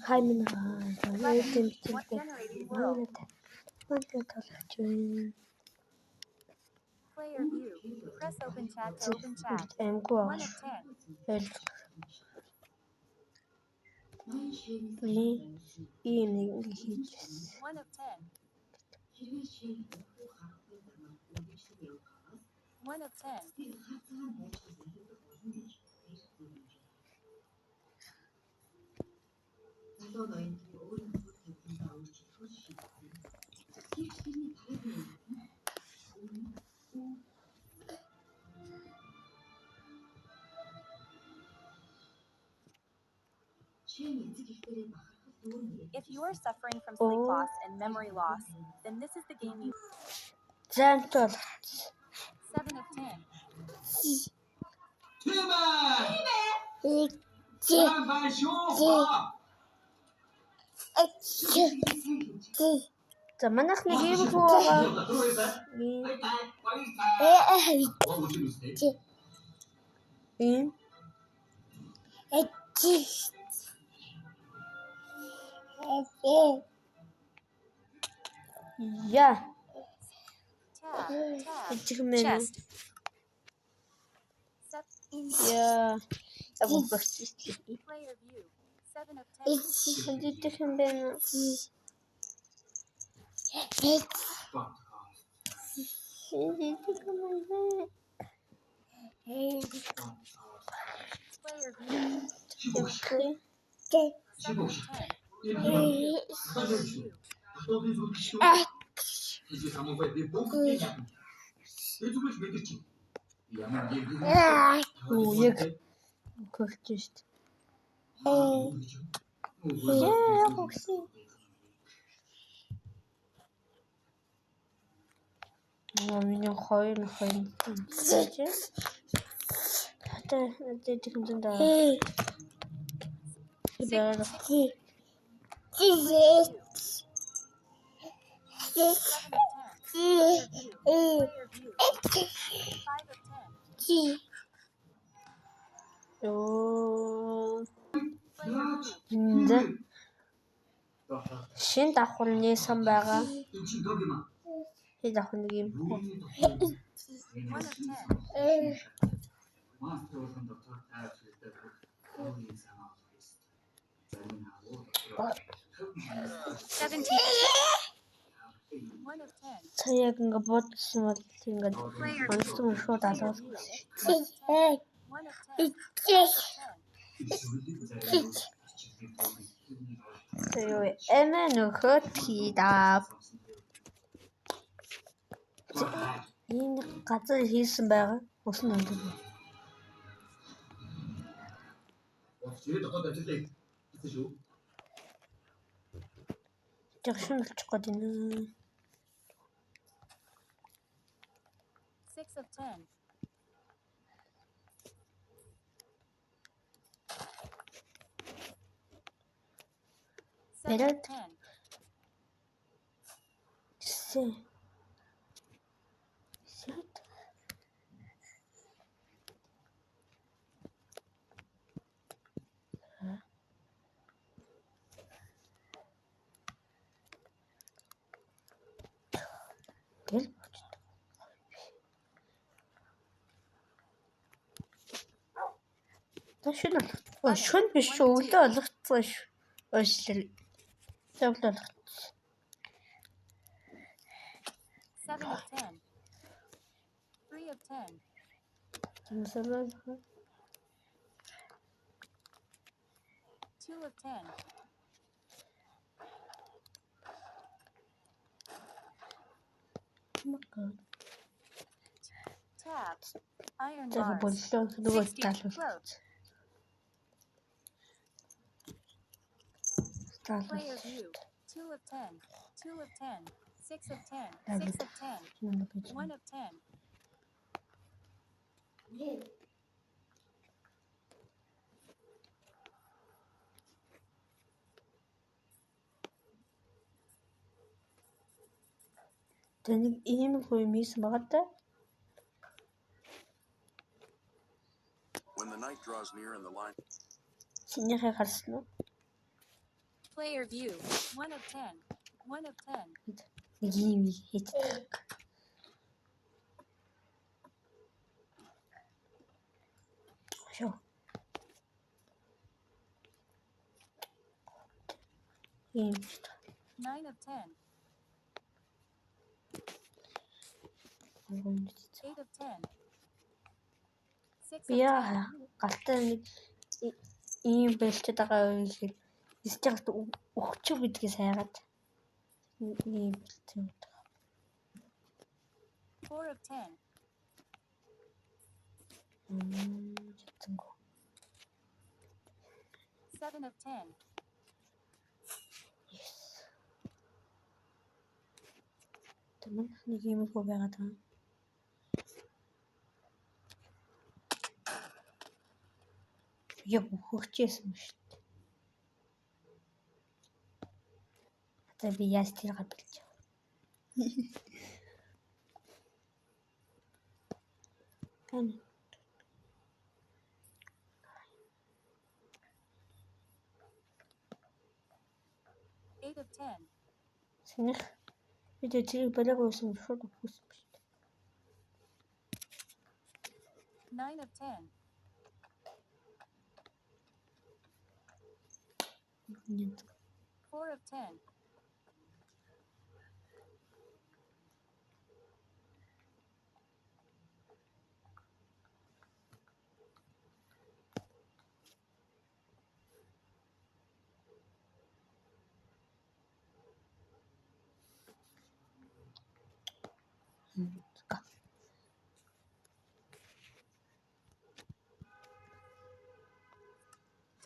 Хаймна. Player view. Press open chat to open chat. Амгүй 1 аа. of 10. Ийм нэг хийчихсэн. 1 of 10. 1 of 10. If you are suffering from sleep loss and memory loss, then this is the game you. Зантол 7 of 10. За манайх нэг ийм хүү байгаа. Ийм яа. Chest. Яа. Абуухс. Player view. 7 of 10. Хэдийх юм бэ? Player view. 7 of 10. Яг кохчист. Яа, хогси. Миний хоёр чи. Хата дэдик юм даа. Яа. Шин давхар нээсэн байгаа. Хэд давхар нэг юм. 17. 1 of 10. Цаяг ингээ бодсон бол ингээд онцгой шууд алгаас. 1 of 10. Тэё эмэнөхөө тийдаа. Энэ газар хийсэн байгаа. Усан өндөр. Тэгшин болчих гээд байна. 6 of 10. Better. 10. Set. Gel. Ташин ал. Шүн биш өглөө олгоцсон шүү. Өөшлөл. Зөвлөл. 7 of 10. 3 of 10. Тэмсэлэл. 2 of 10. Tab. Iron За bars. боллоо нөгөө 60. талбар. Float. Player view. 2 of 10. 2 of 10. 6 of 10. 6 of 10. 1 of 10. Тэнийг ийм хөө мис багтаа. When the night draws near and the line Чинийхээ харсан уу? Player view. 1 of 10. 1 of 10. Нэг юм хийдэг. Шо. Ийм 9 of 10. 8 of 10. 6 of 10. Яа, галтаа нэг ийм бэлчээд байгаа үеийг стягт өгчөв гэдгээс хайгаад ийм бэлчээд 4 of 10. Житэнгүй. 7 of 10. Тэгмээ нэг юм хөө байгаад байгаа. Яа, хөгчээсэн юм шүү дээ. Одоо би яаж тэр гадалж байгаа. Ань. 8 of 10. Сэнийх бид тэрийг болоог uuсан шууд өгсөн ба шүү дээ. 9 of 10. Нэг 4 of 10.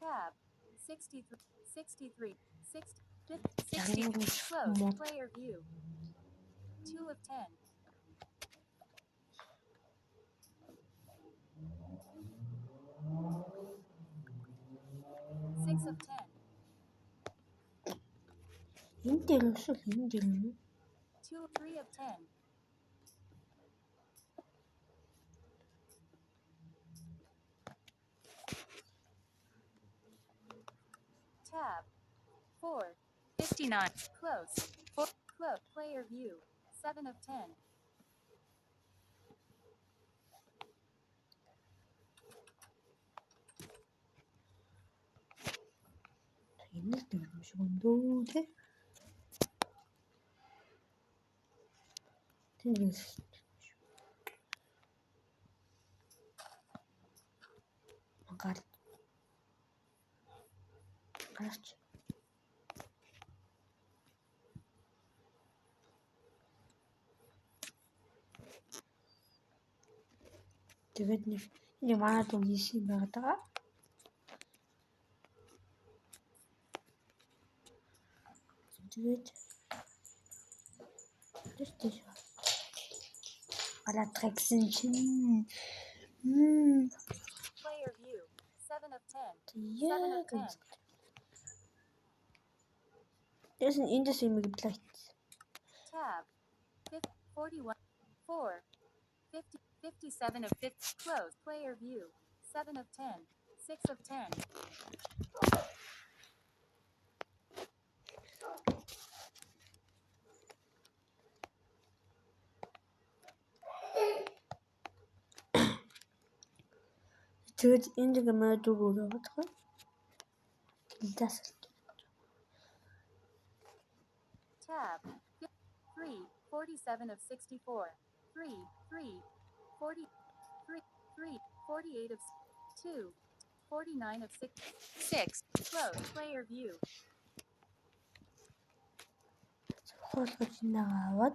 Tab. 63. 63. 60. Close. Player view. 2 of 10. 6 of 10. энэ дээр өсөл энэ дээр нь 2 3 of 10. Tab. 4. 59. Close. 4. Close. Player view. 7 of 10. энэ л дээр юм шиг өндөө тий. Тэнгис. Гарч. Тэгээд нэг энэ манад үгийсэн байгаад байгаа. Тэгээд тэстэж аратрексэн чинь Player view. 7 of 10. яа гэж. Тэсэн эндээс юм гэблээ. Tab. 41. 4. 50. 57 of 50. Close. Player view. 7 of 10. 6 of 10. Тэгээд энд гэмээр дүүгөө яваад байгаа. Гэлдээс. Tab. 3. 47 of 64. 3. 3. 40. 3. 3. 48 of 2. 49 of 6. 6. Close. Player view. Хоолгож наваад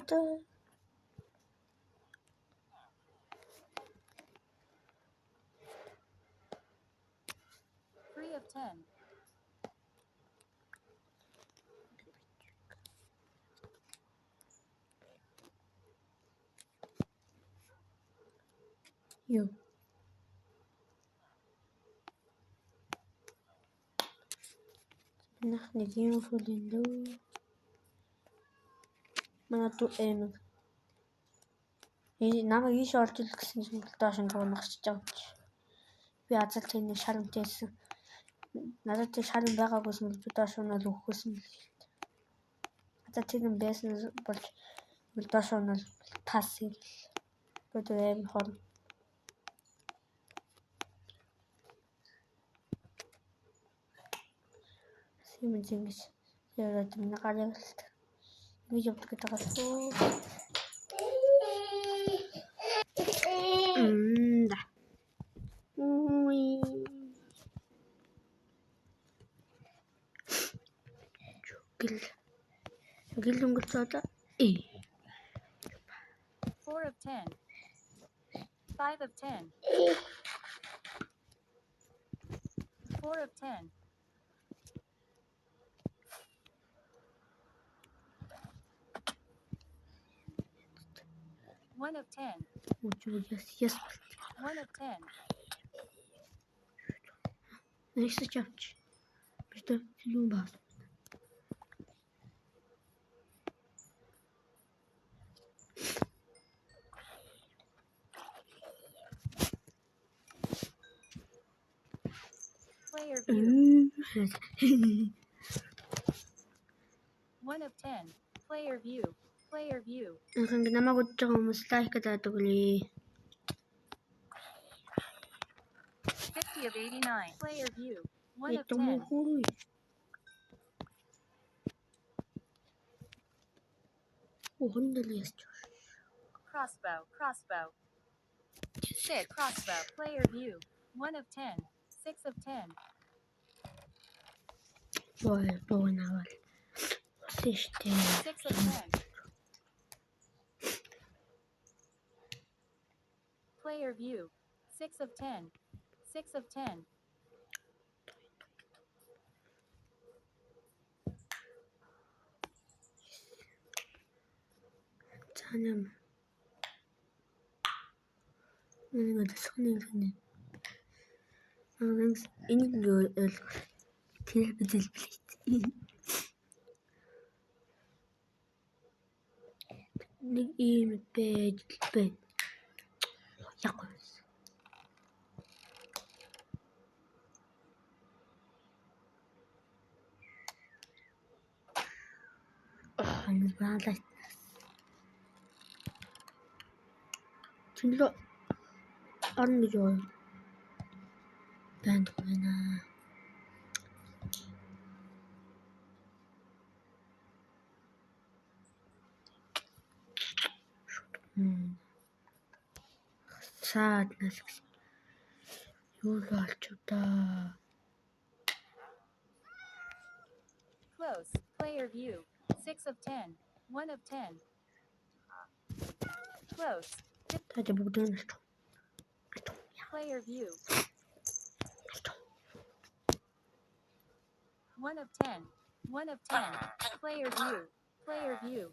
3 of 10. юу. Нах нэг юм фүлэн дөө. Манай туу энэ намайг ийш орж ил гэсэн чинь доош нь гарч байгаа ч. Би азал тэний шарамтайсан. надад тийм шалан байгаагүйсэн бол би доош нь л өгөхөөсөн л. Одоо тийм байсан болж доош нь л тас хэл. Бод аим хол. Симэн ингэж яраад минь гараад л. Ингэж явдаг гэдэг асуу. Да. Гэл өнгөрцөөд 4 of 10. 5 of 10. 4 of 10. 1 of 10. Yes. 1 of 10. Нэрсэж авч. Бид юм баа. Player view. 1 of 10. Player view. Player view. Ингээ намайг удаж байгаа хүмүүс лайк гэдэг үгүй. 50 of 89. Player view. 1 of 10. Crossbow. Crossbow. 6. Crossbow. Player view. 1 of 10. 6 of 10. Boy навал. 6 of 10. Player view. 6 of 10. 6 of 10. Tanım. Ini ada soalnya. Ini tidak betul betul. Ini bed. Yakos. Ini berada. 진짜 안 좋아요. 밴드나 sadness. 요리할줄다. Close. Player view. 6 of 10. 1 of 10. Close. 다들 모든 Player view. 1 of 10. 1 of 10. Player view. Player view.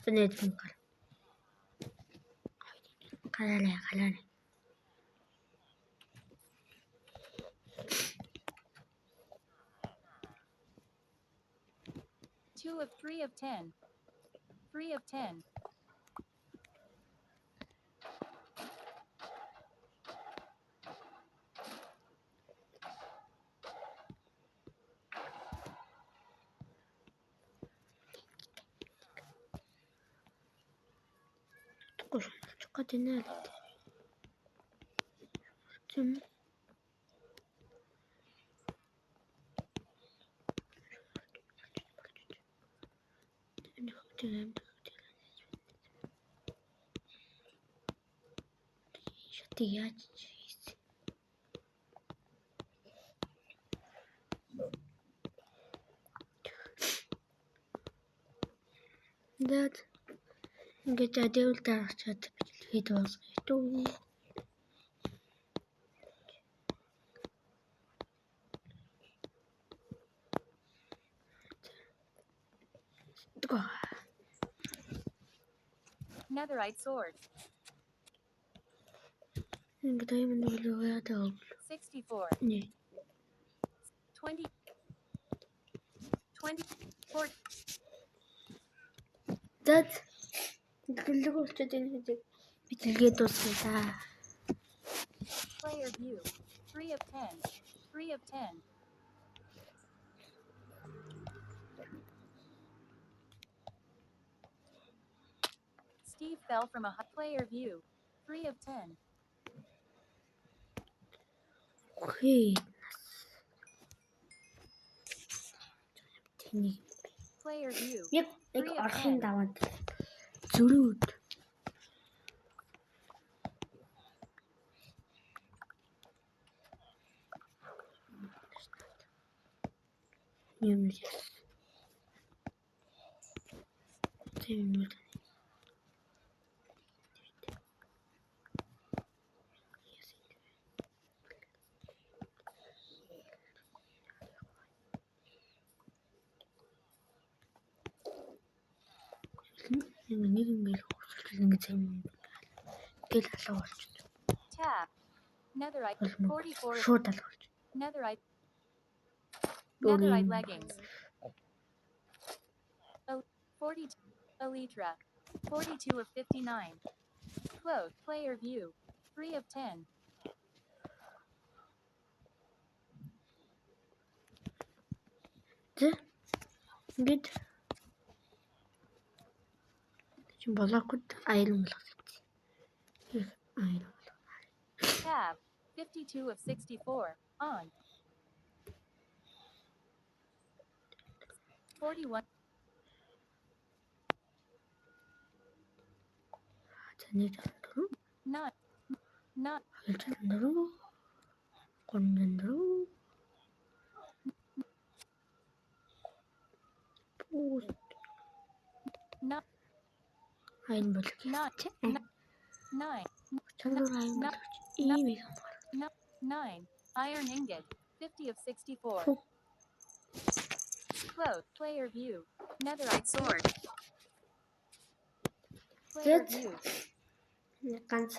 보내주는 거라. 갈라래. 2 of 3 of 10. 3 of 10. 똑같이 내야 돼. 좀 Şatıyacağız. Dad, kita dia udah chat itu itu. Netherite sword. Kita yang menunggu ada. 64. Nih. 20, 40, Зад дэлгэрэнгүй болчиход энэ хэдийг би дэлгээд дуусгая. player view, 3 of 10, 3 of 10, Steve fell from a player view, 3 of 10, Окей. Тэнийг player view, яг Three of орхын 10. даваад зүрүүд. Юм яа. Тийм үү. Нэг ингээл хөвсөлтөл ингэ зам гэл алга болчихсон. tab, netherite, 44 of Шууд алга болчих. netherite, Өөр netherite юм. leggings, 42, elytra, 42 of 59, clothes, player view, 3 of 10, Тэ? Ингээд чи блокуд аялан болгосон. Аялан. tab, 52 of 64, on, 41, Тэний дөрөв. 9, 9, Хэлж дөрөв. Гонн дөрөв. Пүүс 9, аялан болгож. 9, 9, Чангаар аялан болгож. Ийм юм. 9, iron ingot, 50 of 64, Фу. clothes, player view, netherite sword, player That's- view, Ганц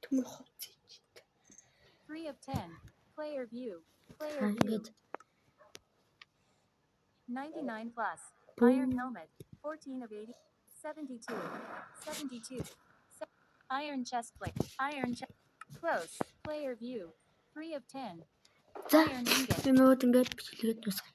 төмөр хувц хийж. 3 of 10, player view, player Аа view, ингээд 99 plus, Boom. iron helmet, 14 of 80, 72, 72, iron chest plate, iron chest, close, player view, 3 of 10, за iron ingot, юмуд ингээд бичлэгээд дуусгая.